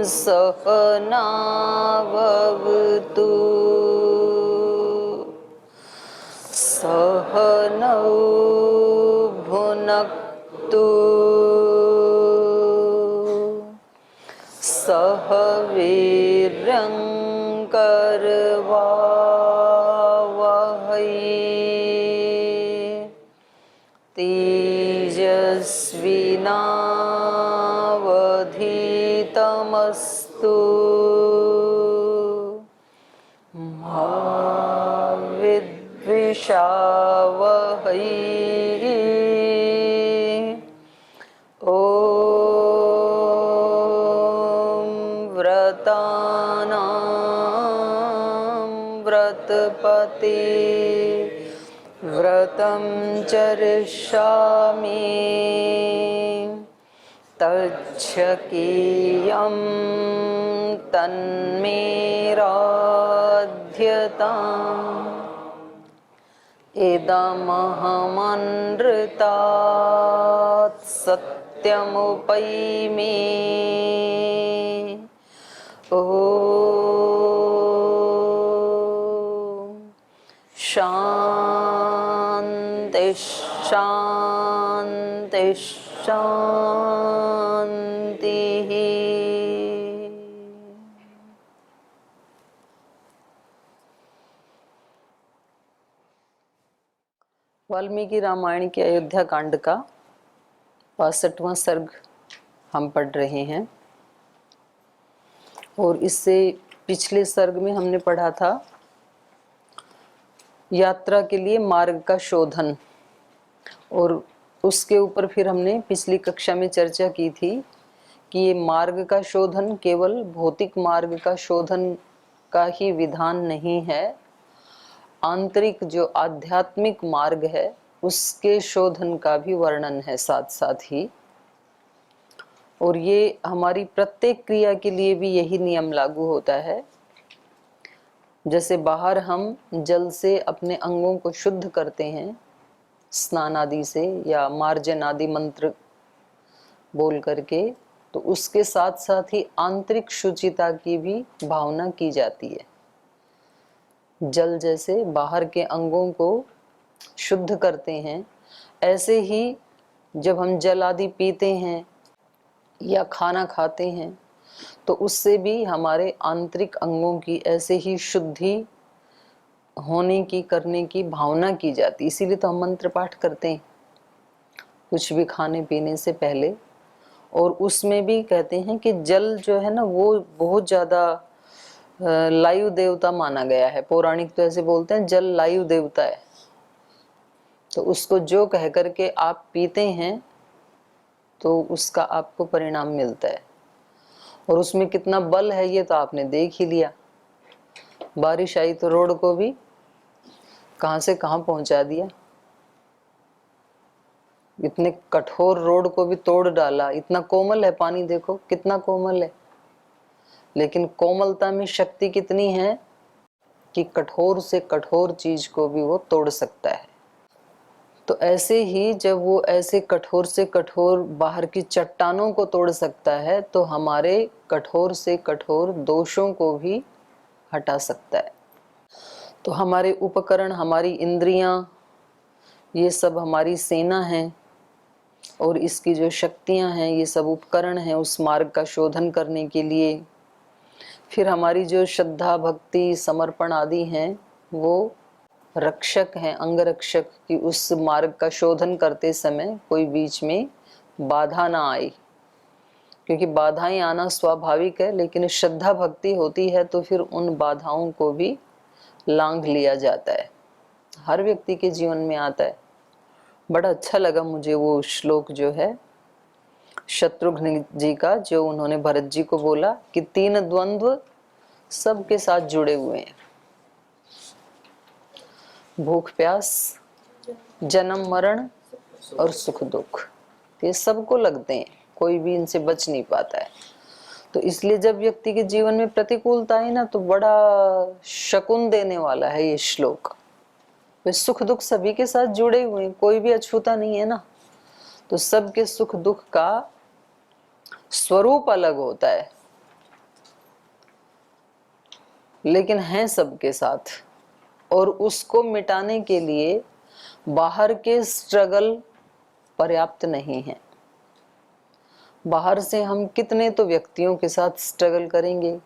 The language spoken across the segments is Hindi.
सहनावतु सहनौ भुनक्तु सह वीर्यं करवावहै तेजस्विनावधीतमस्तु मा विद्विषावहै व्रतपते व्रतं चरिष्यामि तच्छकीयं तन्मे राध्यताम् इदमहमनृतात् सत्यमुपैमि ॐ शान्ति शान्ति शान्तिः। वाल्मीकि रामायण के अयोध्या कांड का 62वां सर्ग हम पढ़ रहे हैं और इससे पिछले सर्ग में हमने पढ़ा था यात्रा के लिए मार्ग का शोधन, और उसके ऊपर फिर हमने पिछली कक्षा में चर्चा की थी कि ये मार्ग का शोधन केवल भौतिक मार्ग का शोधन का ही विधान नहीं है, आंतरिक जो आध्यात्मिक मार्ग है उसके शोधन का भी वर्णन है साथ साथ ही। और ये हमारी प्रत्येक क्रिया के लिए भी यही नियम लागू होता है। जैसे बाहर हम जल से अपने अंगों को शुद्ध करते हैं स्नान आदि से या मार्जन आदि मंत्र बोल करके, तो उसके साथ साथ ही आंतरिक शुचिता की भी भावना की जाती है। जल जैसे बाहर के अंगों को शुद्ध करते हैं, ऐसे ही जब हम जल आदि पीते हैं या खाना खाते हैं तो उससे भी हमारे आंतरिक अंगों की ऐसे ही शुद्धि होने की करने की भावना की जाती। इसीलिए तो हम मंत्र पाठ करते हैं कुछ भी खाने पीने से पहले। और उसमें भी कहते हैं कि जल जो है ना वो बहुत ज़्यादा लायु देवता माना गया है। पौराणिक तो ऐसे बोलते हैं जल लायु देवता है, तो उसको जो कह करके आप पीते हैं तो उसका आपको परिणाम मिलता है। और उसमें कितना बल है ये तो आपने देख ही लिया। बारिश आई तो रोड को भी कहां से कहां पहुंचा दिया, इतने कठोर रोड को भी तोड़ डाला। इतना कोमल है पानी, देखो कितना कोमल है, लेकिन कोमलता में शक्ति कितनी है कि कठोर से कठोर चीज को भी वो तोड़ सकता है। तो ऐसे ही जब वो ऐसे कठोर से कठोर बाहर की चट्टानों को तोड़ सकता है तो हमारे कठोर से कठोर दोषों को भी हटा सकता है। तो हमारे उपकरण, हमारी इंद्रियां, ये सब हमारी सेना है और इसकी जो शक्तियां हैं ये सब उपकरण हैं उस मार्ग का शोधन करने के लिए। फिर हमारी जो श्रद्धा भक्ति समर्पण आदि हैं वो रक्षक हैं, अंगरक्षक, कि उस मार्ग का शोधन करते समय कोई बीच में बाधा ना आए, क्योंकि बाधाएं आना स्वाभाविक है, लेकिन श्रद्धा भक्ति होती है तो फिर उन बाधाओं को भी लांघ लिया जाता है। हर व्यक्ति के जीवन में आता है। बड़ा अच्छा लगा मुझे वो श्लोक जो है शत्रुघ्न जी का, जो उन्होंने भरत जी को बोला कि 3 द्वंद्व सबके साथ जुड़े हुए हैं, भूख प्यास, जन्म मरण और सुख दुख, ये सबको लगते हैं, कोई भी इनसे बच नहीं पाता है। तो इसलिए जब व्यक्ति के जीवन में प्रतिकूलता है ना तो बड़ा शकुन देने वाला है ये श्लोक। वे सुख दुख सभी के साथ जुड़े हुए हैं, कोई भी अछूता नहीं है ना। तो सबके सुख दुख का स्वरूप अलग होता है, लेकिन हैं सबके साथ, और उसको मिटाने के लिए बाहर के स्ट्रगल पर्याप्त नहीं है। बाहर से हम कितने तो व्यक्तियों के साथ स्ट्रगल करेंगे,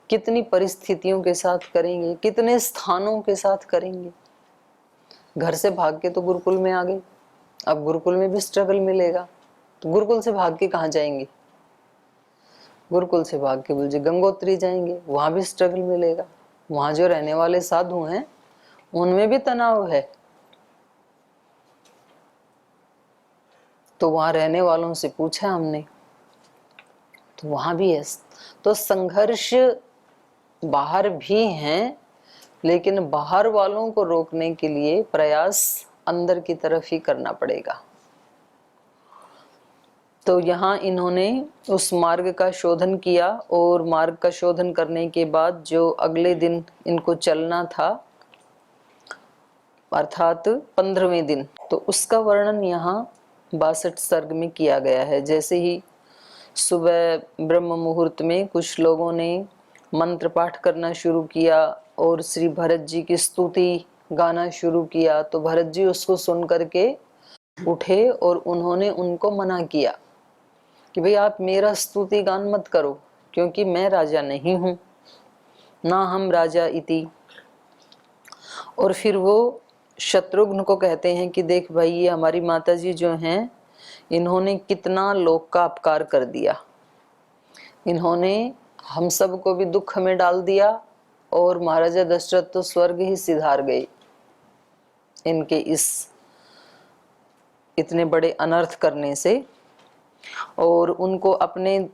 कितनी परिस्थितियों के साथ करेंगे, कितने स्थानों के साथ करेंगे। घर से भाग के तो गुरुकुल में आ गए, अब गुरुकुल में भी स्ट्रगल मिलेगा, तो गुरुकुल से भाग के कहाँ जाएंगे? गुरुकुल से भाग के बोल गंगोत्री जाएंगे, वहां भी स्ट्रगल मिलेगा। वहां जो रहने वाले साधु हैं उनमें भी तनाव है, तो वहां रहने वालों से पूछा हमने, तो वहां भी है। तो संघर्ष बाहर भी हैं, लेकिन बाहर वालों को रोकने के लिए प्रयास अंदर की तरफ ही करना पड़ेगा। तो यहाँ इन्होंने उस मार्ग का शोधन किया, और मार्ग का शोधन करने के बाद जो अगले दिन इनको चलना था, अर्थात 15वें दिन, तो उसका वर्णन यहाँ 62 सर्ग में किया गया है। जैसे ही सुबह ब्रह्म मुहूर्त में कुछ लोगों ने मंत्र पाठ करना शुरू किया और श्री भरत जी की स्तुति गाना शुरू किया, तो भरत जी उसको सुन करके उठे और उन्होंने उनको मना किया कि भाई आप मेरा स्तुति गान मत करो, क्योंकि मैं राजा नहीं हूं, ना हम राजा इति। और फिर वो शत्रुघ्न को कहते हैं कि देख भाई, ये हमारी माता जी जो हैं, इन्होंने कितना लोक का अपकार कर दिया, इन्होंने हम सब को भी दुख में डाल दिया, और महाराजा दशरथ तो स्वर्ग ही सिधार गए इनके इस इतने बड़े अनर्थ करने से। और उनको अपने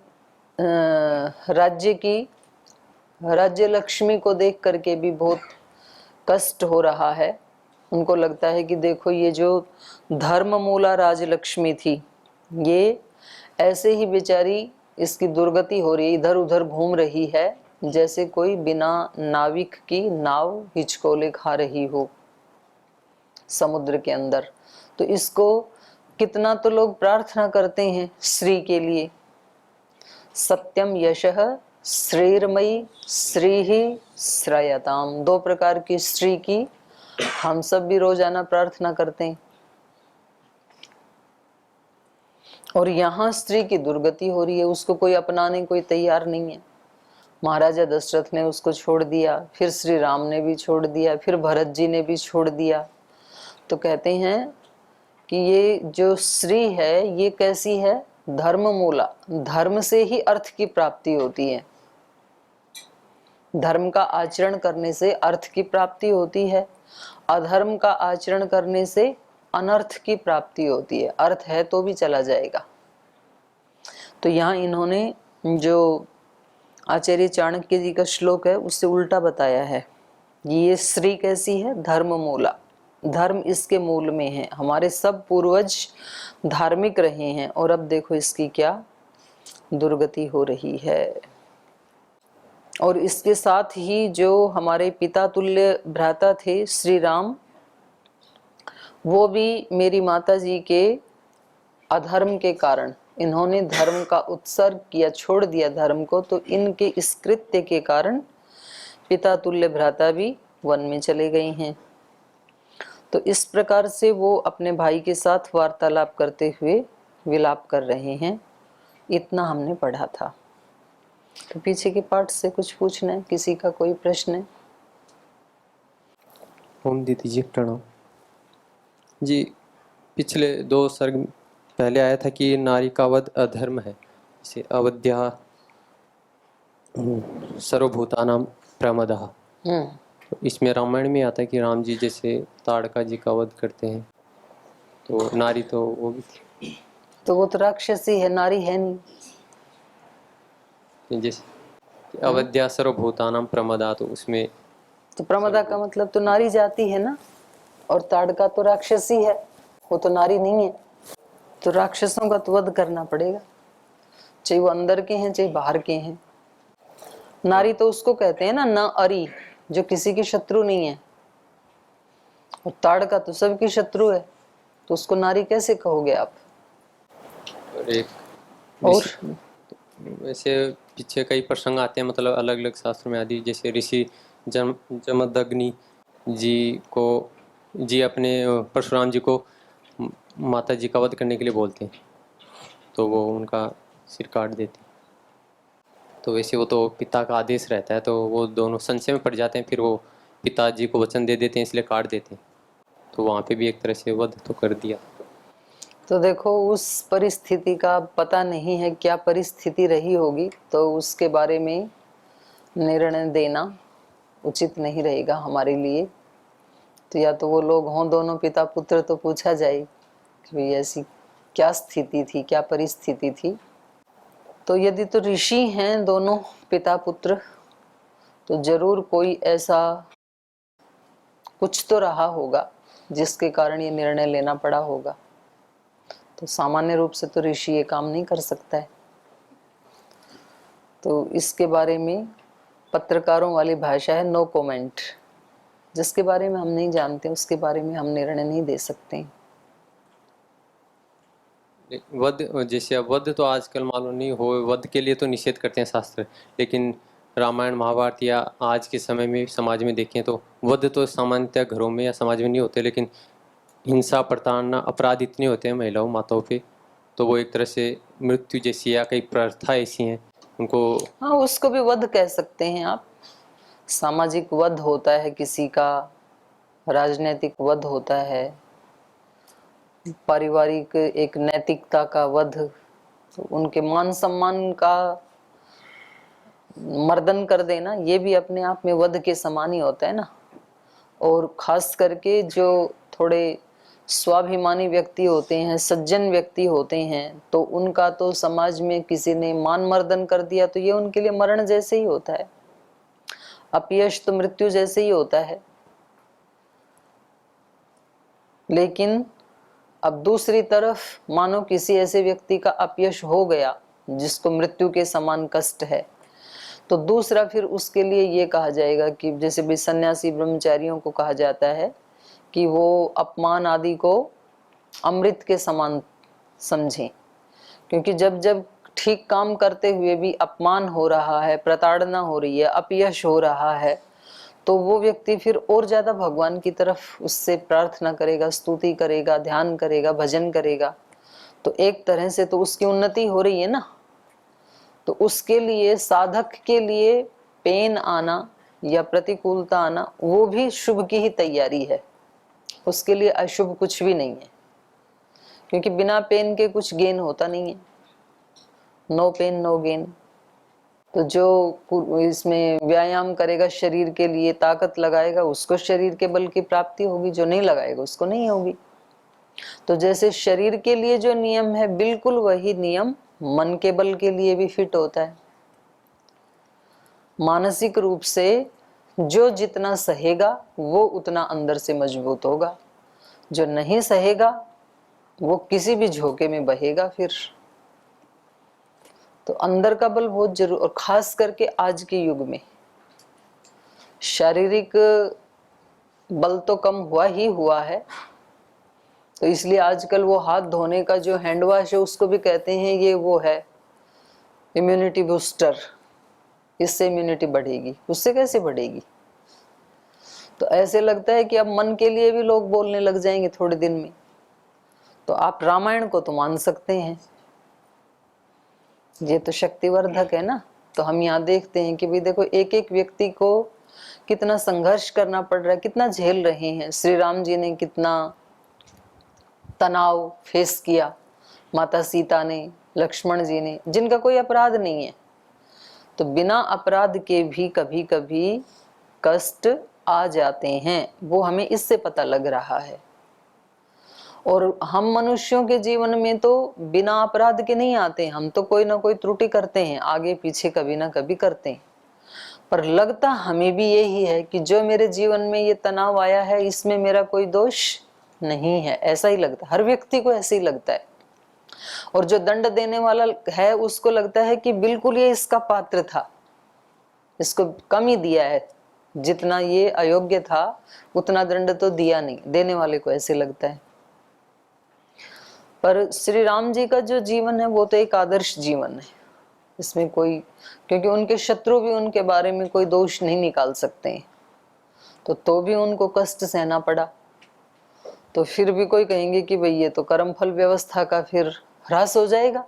राज्य लक्ष्मी को देख करके भी बहुत कष्ट हो रहा है। उनको लगता है कि देखो, ये जो धर्म मूला राजलक्ष्मी थी, ये ऐसे ही बेचारी, इसकी दुर्गति हो रही, इधर उधर घूम रही है जैसे कोई बिना नाविक की नाव हिचकोले खा रही हो समुद्र के अंदर। तो इसको कितना तो लोग प्रार्थना करते हैं श्री के लिए, सत्यम यशः श्रीर्मयी श्री ही श्रयताम। 2 प्रकार की श्री की हम सब भी रोजाना प्रार्थना करते हैं, और यहाँ स्त्री की दुर्गति हो रही है, उसको कोई अपनाने कोई तैयार नहीं है। महाराजा दशरथ ने उसको छोड़ दिया, फिर श्री राम ने भी छोड़ दिया, फिर भरत जी ने भी छोड़ दिया। तो कहते हैं कि ये जो श्री है, ये कैसी है? धर्म मूला। धर्म से ही अर्थ की प्राप्ति होती है, धर्म का आचरण करने से अर्थ की प्राप्ति होती है, अधर्म का आचरण करने से अनर्थ की प्राप्ति होती है। अर्थ है तो भी चला जाएगा। तो यहाँ इन्होंने जो आचार्य चाणक्य जी का श्लोक है उससे उल्टा बताया है। ये श्री कैसी है? धर्म मूला। धर्म इसके मूल में है। हमारे सब पूर्वज धार्मिक रहे हैं, और अब देखो इसकी क्या दुर्गति हो रही है। और इसके साथ ही जो हमारे पिता तुल्य भ्राता थे श्री राम, वो भी मेरी माता जी के अधर्म के कारण, इन्होंने धर्म का उत्सर्ग किया, छोड़ दिया धर्म को, तो इनके इस कृत्य के कारण पिता तुल्य भ्राता भी वन में चले गए हैं। तो इस प्रकार से वो अपने भाई के साथ वार्तालाप करते हुए विलाप कर रहे हैं। इतना हमने पढ़ा था। तो पीछे के पाठ से कुछ पूछना है? किसी का कोई प्रश्न है? ओम दीदी जी प्रणाम जी। पिछले 2 सर्ग पहले आया था कि नारी का वध अधर्म है, जैसे अवध्या सर्वभूतानां प्रमदः। तो इसमें रामायण में आता है कि राम जी जैसे ताड़का जी का वध करते हैं, तो नारी तो वो भी, तो वो तो राक्षसी है, नारी है नहीं। जैसे अवध्या सर्वभूतानां प्रमदा, तो उसमें तो प्रमदा का मतलब तो नारी जाति है ना, और ताड़का तो राक्षसी है, वो तो नारी नहीं है। तो राक्षसों का तो वध करना पड़ेगा, चाहे वो अंदर के हैं चाहे बाहर के हैं। नारी तो उसको कहते हैं ना, न अरी, जो किसी की शत्रु नहीं है, और ताड़का तो सबकी शत्रु है, तो उसको नारी कैसे कहोगे आप? और एक और वैसे पीछे कई प्रसंग आते हैं, मतलब अलग अलग शास्त्रों में आदि, जैसे ऋषि जमदग्नि जी अपने परशुराम जी को माता जी का वध करने के लिए बोलते हैं, तो वो उनका सिर काट देते हैं। तो वैसे वो तो पिता का आदेश रहता है, तो वो दोनों संशय में पड़ जाते हैं, फिर वो पिताजी को वचन दे देते हैं इसलिए काट देते हैं। तो वहाँ पे भी एक तरह से वध तो कर दिया। तो देखो उस परिस्थिति का पता नहीं है क्या परिस्थिति रही होगी, तो उसके बारे में निर्णय देना उचित नहीं रहेगा हमारे लिए। तो या तो वो लोग हों दोनों पिता पुत्र तो पूछा जाए कि भाई ऐसी क्या स्थिति थी, क्या परिस्थिति थी। तो यदि तो ऋषि हैं दोनों पिता पुत्र, तो जरूर कोई ऐसा कुछ तो रहा होगा जिसके कारण ये निर्णय लेना पड़ा होगा। तो सामान्य रूप से तो ऋषि ये काम नहीं कर सकता है। तो इसके बारे में पत्रकारों वाली भाषा है नो कमेंट। जिसके बारे में हम नहीं जानते उसके बारे में हम निर्णय नहीं दे सकते। वध, जैसे अब वध तो आजकल मालूम नहीं हो, वध के लिए तो निषेध करते हैं शास्त्र, लेकिन रामायण महाभारत या आज के समय में समाज में देखें तो वध तो सामान्यतः घरों में या समाज में नहीं होते, लेकिन हिंसा प्रताड़ना अपराध इतने होते हैं महिलाओं माताओं पे, तो वो एक तरह से मृत्यु जैसी या कई प्रथा ऐसी हैं उनको। हाँ, उसको भी वध कह सकते हैं आप। सामाजिक वध होता है किसी का, राजनीतिक वध होता है, पारिवारिक एक नैतिकता का वध, तो उनके मान सम्मान का मर्दन कर देना, ये भी अपने आप में वध के समान ही होता है ना। और खास करके जो थोड़े स्वाभिमानी व्यक्ति होते हैं, सज्जन व्यक्ति होते हैं, तो उनका तो समाज में किसी ने मान मर्दन कर दिया तो ये उनके लिए मरण जैसे ही होता है, अपयश तो मृत्यु जैसे ही होता है। लेकिन अब दूसरी तरफ मानो किसी ऐसे व्यक्ति का अपयश हो गया जिसको मृत्यु के समान कष्ट है, तो दूसरा फिर उसके लिए ये कहा जाएगा कि जैसे भी सन्यासी ब्रह्मचारियों को कहा जाता है कि वो अपमान आदि को अमृत के समान समझें। क्योंकि जब जब ठीक काम करते हुए भी अपमान हो रहा है, प्रताड़ना हो रही है, अपयश हो रहा है, तो वो व्यक्ति फिर और ज्यादा भगवान की तरफ उससे प्रार्थना करेगा, स्तुति करेगा, ध्यान करेगा, भजन करेगा। तो एक तरह से तो उसकी उन्नति हो रही है ना। तो उसके लिए, साधक के लिए पेन आना या प्रतिकूलता आना वो भी शुभ की ही तैयारी है, उसके लिए अशुभ कुछ भी नहीं है। क्योंकि बिना पेन के कुछ गेन होता नहीं है, नो पेन नो गेन। तो जो इसमें व्यायाम करेगा, शरीर के लिए ताकत लगाएगा, उसको शरीर के बल की प्राप्ति होगी, जो नहीं लगाएगा उसको नहीं होगी। तो जैसे शरीर के लिए जो नियम है बिल्कुल वही नियम मन के बल के लिए भी फिट होता है। मानसिक रूप से जो जितना सहेगा वो उतना अंदर से मजबूत होगा, जो नहीं सहेगा वो किसी भी झोंके में बहेगा फिर। तो अंदर का बल बहुत जरूर, और खास करके आज के युग में शारीरिक बल तो कम हुआ ही हुआ है। तो इसलिए आजकल वो हाथ धोने का जो हैंड वॉश है उसको भी कहते हैं ये वो है इम्यूनिटी बूस्टर, इससे इम्यूनिटी बढ़ेगी। उससे कैसे बढ़ेगी? तो ऐसे लगता है कि अब मन के लिए भी लोग बोलने लग जाएंगे थोड़े दिन में। तो आप रामायण को तो मान सकते हैं, ये तो शक्तिवर्धक है ना। तो हम यहाँ देखते हैं कि भाई देखो एक एक व्यक्ति को कितना संघर्ष करना पड़ रहा है, कितना झेल रहे हैं। श्री राम जी ने कितना तनाव फेस किया, माता सीता ने, लक्ष्मण जी ने, जिनका कोई अपराध नहीं है। तो बिना अपराध के भी कभी कभी कष्ट आ जाते हैं, वो हमें इससे पता लग रहा है। और हम मनुष्यों के जीवन में तो बिना अपराध के नहीं आते, हम तो कोई ना कोई त्रुटि करते हैं, आगे पीछे कभी ना कभी करते हैं। पर लगता हमें भी यही है कि जो मेरे जीवन में ये तनाव आया है इसमें मेरा कोई दोष नहीं है, ऐसा ही लगता है। हर व्यक्ति को ऐसे ही लगता है। और जो दंड देने वाला है उसको लगता है कि बिल्कुल ये इसका पात्र था, इसको कम ही दिया है, जितना ये अयोग्य था उतना दंड तो दिया नहीं, देने वाले को ऐसे लगता है। पर श्री राम जी का जो जीवन है वो तो एक आदर्श जीवन है। इसमें कोई, क्योंकि उनके शत्रु भी उनके बारे में कोई दोष नहीं निकाल सकते हैं, तो भी उनको कष्ट सहना पड़ा। तो फिर भी कोई कहेंगे कि भाई ये तो कर्मफल व्यवस्था का फिर ह्रास हो जाएगा।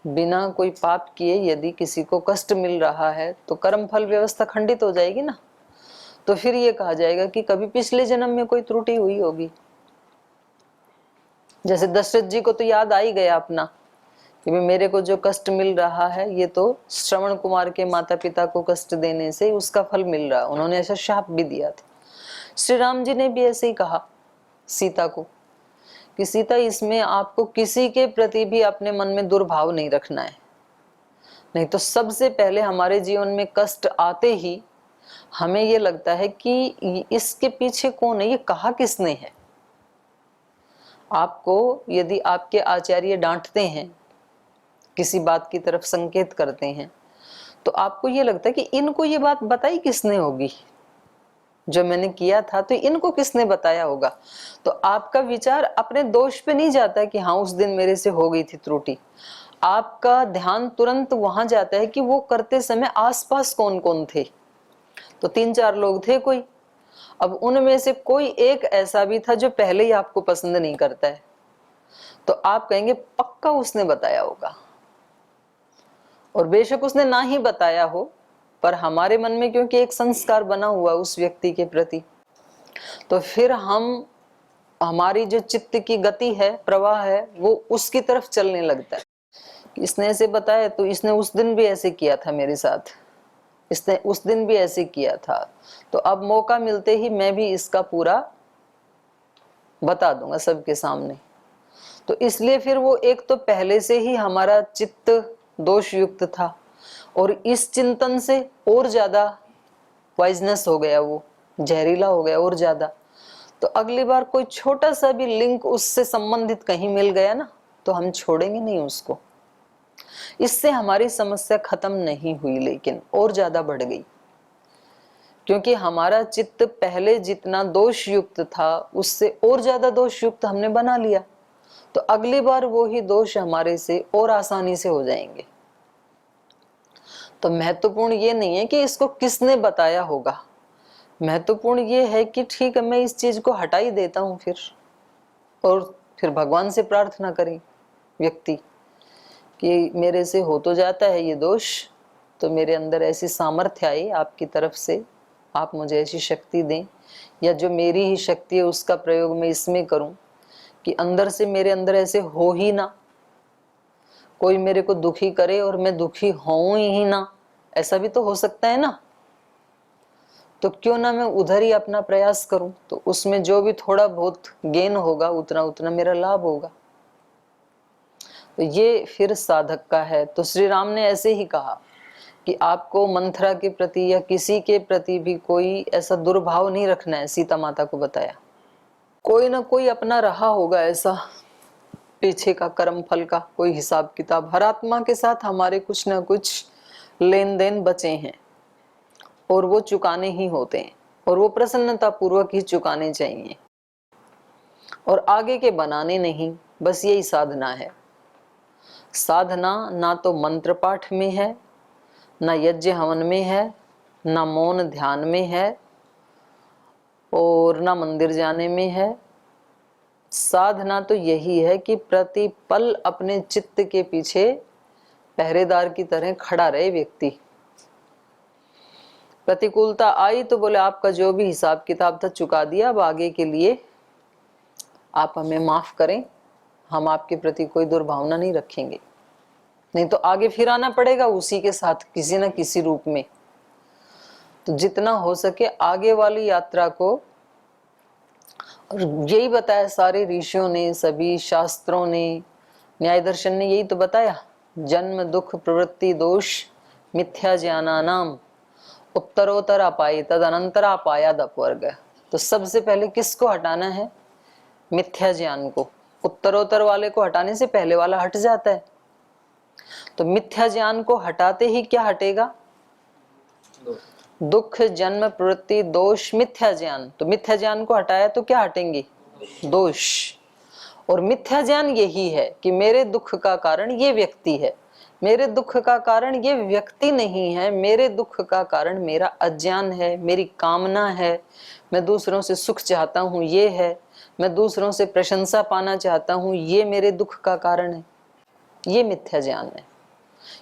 बिना कोई पाप किए यदि किसी को कष्ट मिल रहा है तो कर्मफल व्यवस्था खंडित हो जाएगी ना। तो फिर ये कहा जाएगा कि कभी पिछले जन्म में कोई त्रुटि हुई होगी। जैसे दशरथ जी को तो याद आ ही गया अपना कि मेरे को जो कष्ट मिल रहा है ये तो श्रवण कुमार के माता पिता को कष्ट देने से उसका फल मिल रहा है। उन्होंने ऐसा शाप भी दिया था। श्री राम जी ने भी ऐसे ही कहा सीता को कि सीता, इसमें आपको किसी के प्रति भी अपने मन में दुर्भाव नहीं रखना है, नहीं तो सबसे पहले हमारे जीवन में कष्ट आते ही हमें ये लगता है कि इसके पीछे कौन है, ये कहा किसने है। आपको यदि आपके आचार्य डांटते हैं, किसी बात की तरफ संकेत करते हैं, तो आपको ये लगता है कि इनको ये बात बताई किसने होगी, जो मैंने किया था तो इनको किसने बताया होगा। तो आपका विचार अपने दोष पे नहीं जाता है कि हाँ उस दिन मेरे से हो गई थी त्रुटि। आपका ध्यान तुरंत वहां जाता है कि वो करते समय आसपास कौन कौन थे। तो 3-4 लोग थे कोई, अब उनमें से कोई एक ऐसा भी था जो पहले ही आपको पसंद नहीं करता है, तो आप कहेंगे पक्का उसने बताया होगा। और बेशक उसने ना ही बताया हो, पर हमारे मन में क्योंकि एक संस्कार बना हुआ उस व्यक्ति के प्रति, तो फिर हमारी जो चित्त की गति है, प्रवाह है, वो उसकी तरफ चलने लगता है। इसने ऐसे बताया तो इसने उस दिन भी ऐसे किया था मेरे साथ, इसने उस दिन भी ऐसे किया था, तो अब मौका मिलते ही मैं भी इसका पूरा बता दूंगा सबके सामने। तो इसलिए फिर वो एक तो पहले से ही हमारा चित्त दोष युक्त था, और इस चिंतन से और ज्यादा वाइजनेस हो गया, वो जहरीला हो गया और ज्यादा। तो अगली बार कोई छोटा सा भी लिंक उससे संबंधित कहीं मिल गया ना, तो हम छोड़ेंगे नहीं उसको। इससे हमारी समस्या खत्म नहीं हुई, लेकिन और ज्यादा बढ़ गई, क्योंकि हमारा चित्त पहले जितना दोष युक्त था उससे और ज्यादा दोष युक्त हमने बना लिया। तो अगली बार वो ही दोष हमारे से और आसानी से हो जाएंगे। तो महत्वपूर्ण ये नहीं है कि इसको किसने बताया होगा, महत्वपूर्ण ये है कि ठीक है मैं इस चीज को हटा ही देता हूं फिर, और फिर भगवान से प्रार्थना करें व्यक्ति कि मेरे से हो तो जाता है ये दोष, तो मेरे अंदर ऐसी सामर्थ्य आए आपकी तरफ से, आप मुझे ऐसी शक्ति दें, या जो मेरी ही शक्ति है उसका प्रयोग मैं इसमें करूं कि अंदर से मेरे अंदर ऐसे हो ही ना, कोई मेरे को दुखी करे और मैं दुखी होऊं ही ना, ऐसा भी तो हो सकता है ना। तो क्यों ना मैं उधर ही अपना प्रयास करूं, तो उसमें जो भी थोड़ा बहुत गेन होगा उतना उतना मेरा लाभ होगा। तो ये फिर साधक का है। तो श्री राम ने ऐसे ही कहा कि आपको मंथरा के प्रति या किसी के प्रति भी कोई ऐसा दुर्भाव नहीं रखना है। सीता माता को बताया कोई ना कोई अपना रहा होगा ऐसा पीछे का कर्म फल का कोई हिसाब किताब, हर आत्मा के साथ हमारे कुछ ना कुछ लेन देन बचे हैं और वो चुकाने ही होते हैं, और वो प्रसन्नता पूर्वक ही चुकाने चाहिए और आगे के बनाने नहीं। बस यही साधना है। साधना ना तो मंत्र पाठ में है, ना यज्ञ हवन में है, ना मौन ध्यान में है, और ना मंदिर जाने में है। साधना तो यही है कि प्रतिपल अपने चित्त के पीछे पहरेदार की तरह खड़ा रहे व्यक्ति। प्रतिकूलता आई तो बोले आपका जो भी हिसाब किताब था चुका दिया, अब आगे के लिए आप हमें माफ करें, हम आपके प्रति कोई दुर्भावना नहीं रखेंगे, नहीं तो आगे फिर आना पड़ेगा उसी के साथ किसी न किसी रूप में। तो जितना हो सके आगे वाली यात्रा को, और यही बताया सारे ऋषियों ने, सभी शास्त्रों ने, न्याय दर्शन ने यही तो बताया, जन्म दुख प्रवृत्ति दोष मिथ्या ज्ञानानाम उत्तरोत्तर अपाय तद अनंतर अपायाद अपवर्ग। तो सबसे पहले किसको हटाना है? मिथ्या ज्ञान को। उत्तरोत्तर वाले को हटाने से पहले वाला हट जाता है। तो मिथ्या ज्ञान को हटाते ही क्या हटेगा? दुख जन्म प्रवृत्ति दोष मिथ्या ज्ञान। तो मिथ्या ज्ञान को हटाया तो क्या हटेंगे? दोष। और मिथ्या ज्ञान यही है कि मेरे दुख का कारण ये व्यक्ति है, मेरे दुख का कारण ये व्यक्ति नहीं है, मेरे दुख का कारण मेरा अज्ञान है, मेरी कामना है, मैं दूसरों से सुख चाहता हूँ ये है, मैं दूसरों से प्रशंसा पाना चाहता हूँ ये मेरे दुख का कारण है। ये मिथ्या ज्ञान है।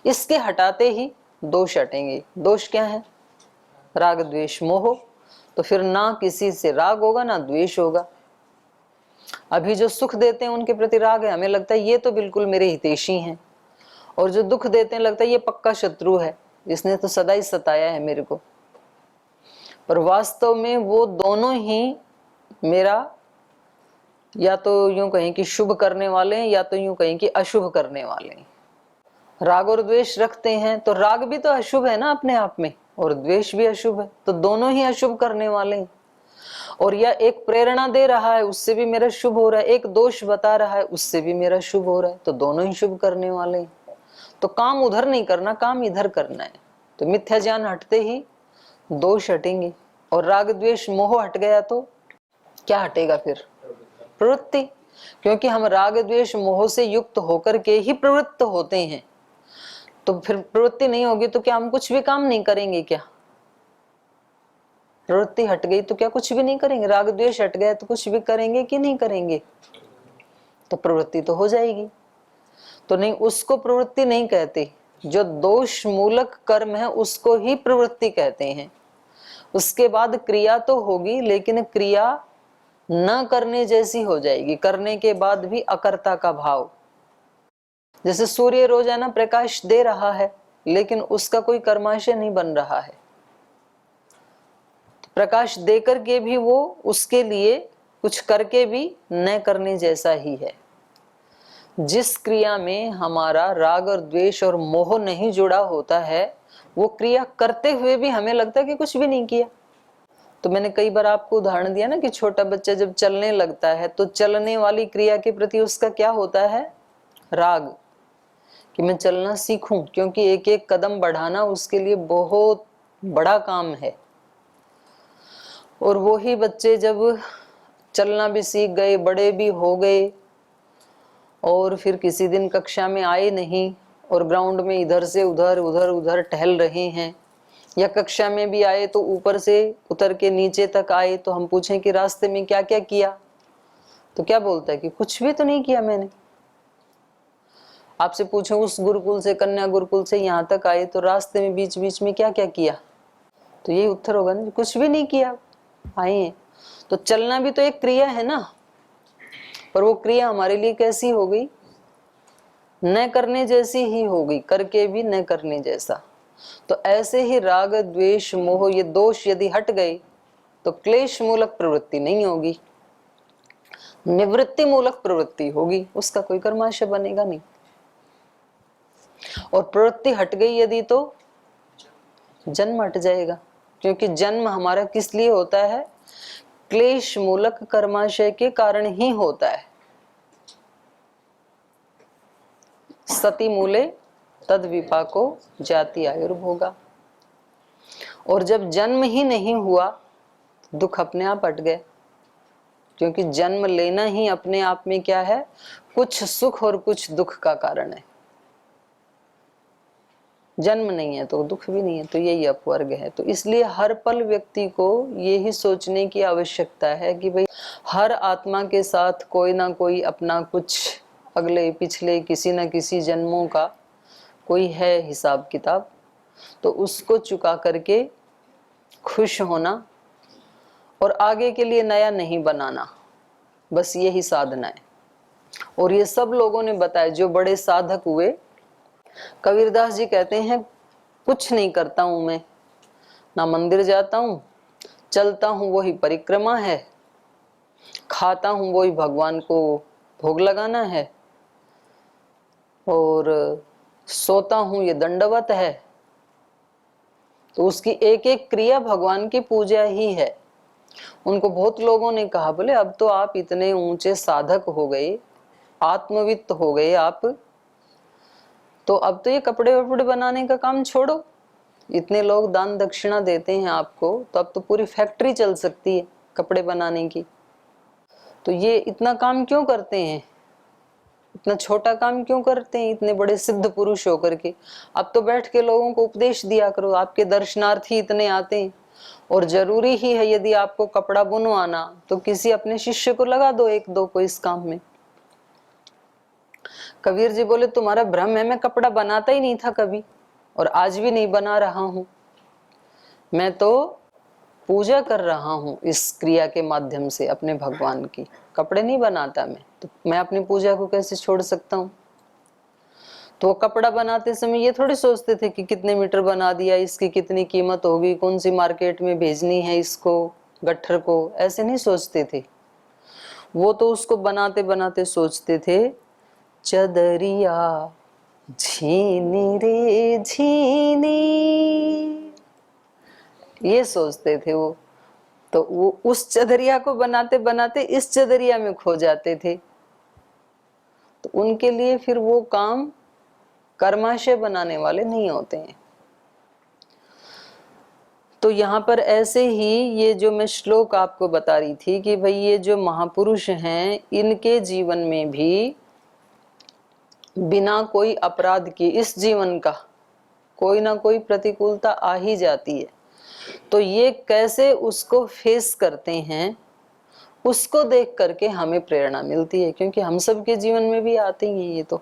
इसके हटाते ही दोष हटेंगे। दोष क्या है? राग द्वेष मोह। तो फिर ना किसी से राग होगा ना द्वेष होगा। अभी जो सुख देते हैं उनके प्रति राग है, हमें लगता है ये तो बिल्कुल मेरे हितैषी हैं, और जो दुख देते हैं लगता है ये पक्का शत्रु है, इसने तो सदा ही सताया है मेरे को। पर वास्तव में वो दोनों ही मेरा या तो यूं कहें कि शुभ करने वाले हैं, या तो यूं कहें कि अशुभ करने वाले हैं। राग और द्वेष रखते हैं तो राग भी तो अशुभ है ना अपने आप में, और द्वेष भी अशुभ है, तो दोनों ही अशुभ करने वाले हैं। और या एक प्रेरणा दे रहा है उससे भी मेरा शुभ हो रहा है, एक दोष बता रहा है उससे भी मेरा शुभ हो रहा है, तो दोनों ही शुभ करने वाले हैं। तो काम उधर नहीं करना, काम इधर करना है। तो मिथ्या ज्ञान हटते ही दोष हटेंगे, और राग द्वेष मोह हट गया तो क्या हटेगा फिर? प्रवृत्ति। क्योंकि हम राग द्वेष मोह से युक्त होकर के ही प्रवृत्त होते हैं, तो फिर प्रवृत्ति नहीं होगी तो क्या हम कुछ भी काम नहीं करेंगे? क्या प्रवृत्ति हट गई तो क्या कुछ भी नहीं करेंगे? राग द्वेष हट गया तो कुछ भी करेंगे कि नहीं करेंगे? तो प्रवृत्ति तो हो जाएगी। तो नहीं, उसको प्रवृत्ति नहीं कहते। जो दोष मूलक कर्म है उसको ही प्रवृत्ति कहते हैं। उसके बाद क्रिया तो होगी, लेकिन क्रिया न करने जैसी हो जाएगी, करने के बाद भी अकर्ता का भाव। जैसे सूर्य रोजाना प्रकाश दे रहा है लेकिन उसका कोई कर्माशय नहीं बन रहा है, प्रकाश देकर के भी वो उसके लिए कुछ करके भी न करने जैसा ही है। जिस क्रिया में हमारा राग और द्वेष और मोह नहीं जुड़ा होता है, वो क्रिया करते हुए भी हमें लगता है कि कुछ भी नहीं किया। तो मैंने कई बार आपको उदाहरण दिया ना कि छोटा बच्चा जब चलने लगता है तो चलने वाली क्रिया के प्रति उसका क्या होता है? राग, कि मैं चलना सीखूं, क्योंकि एक एक कदम बढ़ाना उसके लिए बहुत बड़ा काम है। और वो ही बच्चे जब चलना भी सीख गए, बड़े भी हो गए, और फिर किसी दिन कक्षा में आए नहीं और ग्राउंड में इधर से उधर उधर उधर टहल रहे हैं, या कक्षा में भी आए तो ऊपर से उतर के नीचे तक आए, तो हम पूछें कि रास्ते में क्या क्या किया, तो क्या बोलता है कि कुछ भी तो नहीं किया मैंने। आपसे पूछें उस गुरुकुल से, कन्या गुरुकुल से यहाँ तक आए तो रास्ते में बीच बीच में क्या क्या किया, तो यही उत्तर होगा ना, कुछ भी नहीं किया, आए हैं। तो चलना भी तो एक क्रिया है ना, पर वो क्रिया हमारे लिए कैसी हो गई? न करने जैसी ही हो गई, करके भी न करने जैसा। तो ऐसे ही राग द्वेष मोह ये दोष यदि हट गए तो क्लेश मूलक प्रवृत्ति नहीं होगी, निवृत्ति मूलक प्रवृत्ति होगी, उसका कोई कर्माशय बनेगा नहीं। और प्रवृत्ति हट गई यदि तो जन्म हट जाएगा, क्योंकि जन्म हमारा किस लिए होता है? क्लेश मूलक कर्माशय के कारण ही होता है। सती मूले तद विपाको जाति आयुर्भोगा। और जब जन्म ही नहीं हुआ दुख अपने आप हट गए, क्योंकि जन्म लेना ही अपने आप में क्या है? कुछ सुख और कुछ दुख का कारण है। जन्म नहीं है तो दुख भी नहीं है, तो यही अपवर्ग है। तो इसलिए हर पल व्यक्ति को यही सोचने की आवश्यकता है कि भाई हर आत्मा के साथ कोई ना कोई अपना कुछ अगले पिछले किसी न किसी जन्मों का कोई है हिसाब किताब, तो उसको चुका करके खुश होना और आगे के लिए नया नहीं बनाना, बस यही साधना है। और ये सब लोगों ने बताया जो बड़े साधक हुए। कबीरदास जी कहते हैं कुछ नहीं करता हूं मैं, ना मंदिर जाता हूं, चलता हूं वही परिक्रमा है, खाता हूं वही भगवान को भोग लगाना है, और सोता हूं ये दंडवत है। तो उसकी एक एक क्रिया भगवान की पूजा ही है। उनको बहुत लोगों ने कहा बोले अब तो आप इतने ऊंचे साधक हो गए, आत्मवित्त हो गए आप, तो अब तो ये कपड़े वपड़े बनाने का काम छोड़ो, इतने लोग दान दक्षिणा देते हैं आपको, तो अब तो पूरी फैक्ट्री चल सकती है कपड़े बनाने की, तो ये इतना काम क्यों करते हैं? इतना छोटा काम क्यों करते हैं इतने बड़े सिद्ध पुरुष होकर के? अब तो बैठ के लोगों को उपदेश दिया करो, आपके दर्शनार्थी इतने आते हैं। और जरूरी ही है यदि आपको कपड़ा बुनवाना तो किसी अपने शिष्य को लगा दो, एक दो को इस काम में। कबीर जी बोले तुम्हारा भ्रम है, मैं कपड़ा बनाता ही नहीं था कभी और आज भी नहीं बना रहा हूं, मैं तो पूजा कर रहा हूं इस क्रिया के माध्यम से अपने भगवान की, कपड़े नहीं बनाता मैं, तो मैं अपनी पूजा को कैसे छोड़ सकता हूं? तो वो कपड़ा बनाते समय ये थोड़ी सोचते थे कि कितने मीटर बना दिया, इसकी कितनी कीमत होगी, कौन सी मार्केट में भेजनी है इसको, गट्ठर को, ऐसे नहीं सोचते थे। वो तो उसको बनाते बनाते सोचते थे चदरिया झीनी रे झीनी, ये सोचते थे वो। तो वो उस चदरिया को बनाते बनाते इस चदरिया में खो जाते थे। तो उनके लिए फिर वो काम कर्माशय बनाने वाले नहीं होते हैं। तो यहाँ पर ऐसे ही ये जो मैं श्लोक आपको बता रही थी कि भाई ये जो महापुरुष हैं इनके जीवन में भी बिना कोई अपराध के इस जीवन का कोई ना कोई प्रतिकूलता आ ही जाती है। तो ये कैसे उसको फेस करते हैं उसको देख करके हमें प्रेरणा मिलती है, क्योंकि हम सबके जीवन में भी आते ही हैं ये तो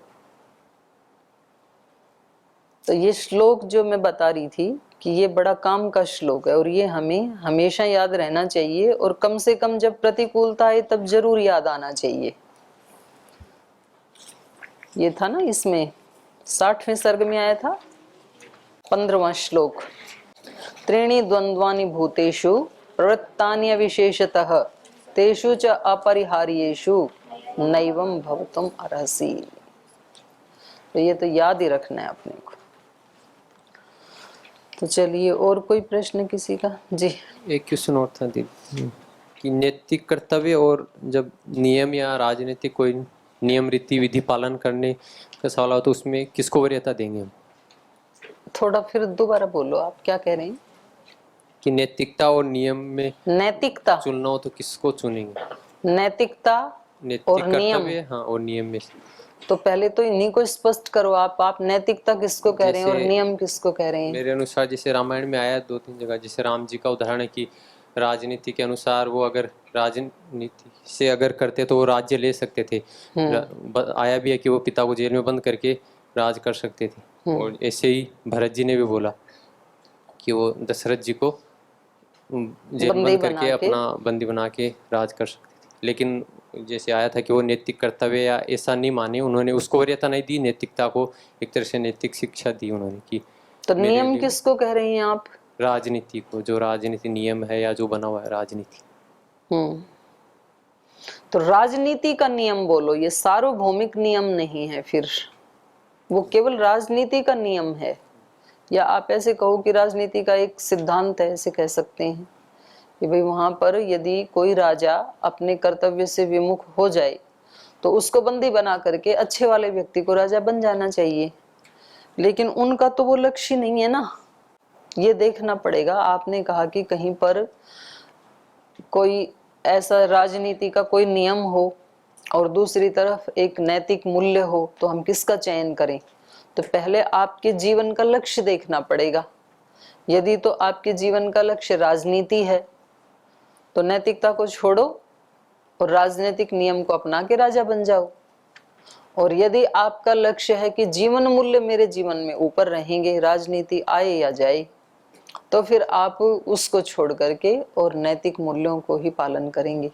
ये श्लोक जो मैं बता रही थी कि ये बड़ा काम का श्लोक है और ये हमें हमेशा याद रहना चाहिए, और कम से कम जब प्रतिकूलता आए तब जरूर याद आना चाहिए। ये था ना, इसमें 60वें सर्ग में आया था 15वां श्लोक, त्रीणि द्वंद्वानि भूतेषु प्रवृत्तानि विशेषतः तेषु च अपरिहार्येषु नैवं भवितुम् अर्हसि। तो ये तो याद ही रखना है अपने को। तो चलिए, और कोई प्रश्न किसी का? जी, एक क्वेश्चन और था दीदी कि नैतिक कर्तव्य और जब नियम या राजनीतिक कोई नियम रीति विधि पालन करने का सवाल हो तो उसमें किसको वरीयता देंगे हम? थोड़ा फिर दोबारा बोलो, आप क्या कह रहे हैं? कि नैतिकता और नियम में नैतिकता चुनना हो तो किसको चुनेंगे? नैतिकता नैतिक और नियम, कर्तव्य, हाँ, और नियम में तो पहले तो इन्हीं को स्पष्ट करो। आप नैतिकता किसको कह रहे हैं और जैसे नियम किसको कह रहे हैं? मेरे अनुसार जैसे रामायण में आया 2-3 जगह, जैसे राम जी का उदाहरण है कि राजनीति के अनुसार वो अगर राजनीति से अगर करते तो वो राज्य ले सकते थे। आया भी है कि वो पिता को जेल में बंद करके राज कर सकते थे। और ऐसे ही भरत जी ने भी बोला कि वो दशरथ जी को जेल में बंद करके अपना बंदी बना के राज कर सकते थे। लेकिन जैसे आया था कि वो नैतिक कर्तव्य या ऐसा नहीं माने, उन्होंने उसको वरीयता नहीं दी, नैतिकता को एक तरह से नैतिक शिक्षा दी उन्होंने कि तो नियम किसको कह रहे हैं आप? राजनीति को, जो राजनीति नियम है या जो बना हुआ है राजनीति। तो राजनीति का नियम बोलो, ये सार्वभौमिक नियम नहीं है, फिर वो केवल राजनीति का नियम है। या आप ऐसे कहो कि राजनीति का एक सिद्धांत है, ऐसे कह सकते हैं कि भाई वहां पर यदि कोई राजा अपने कर्तव्य से विमुख हो जाए तो उसको बंदी बना करके अच्छे वाले व्यक्ति को राजा बन जाना चाहिए। लेकिन उनका तो वो लक्ष्य नहीं है ना, ये देखना पड़ेगा। आपने कहा कि कहीं पर कोई ऐसा राजनीति का कोई नियम हो और दूसरी तरफ एक नैतिक मूल्य हो, तो हम किसका चयन करें? तो पहले आपके जीवन का लक्ष्य देखना पड़ेगा। यदि तो आपके जीवन का लक्ष्य राजनीति है तो नैतिकता को छोड़ो और राजनीतिक नियम को अपना के राजा बन जाओ। और यदि आपका लक्ष्य है कि जीवन मूल्य मेरे जीवन में ऊपर रहेंगे, राजनीति आए या जाए, तो फिर आप उसको छोड़ करके और नैतिक मूल्यों को ही पालन करेंगे।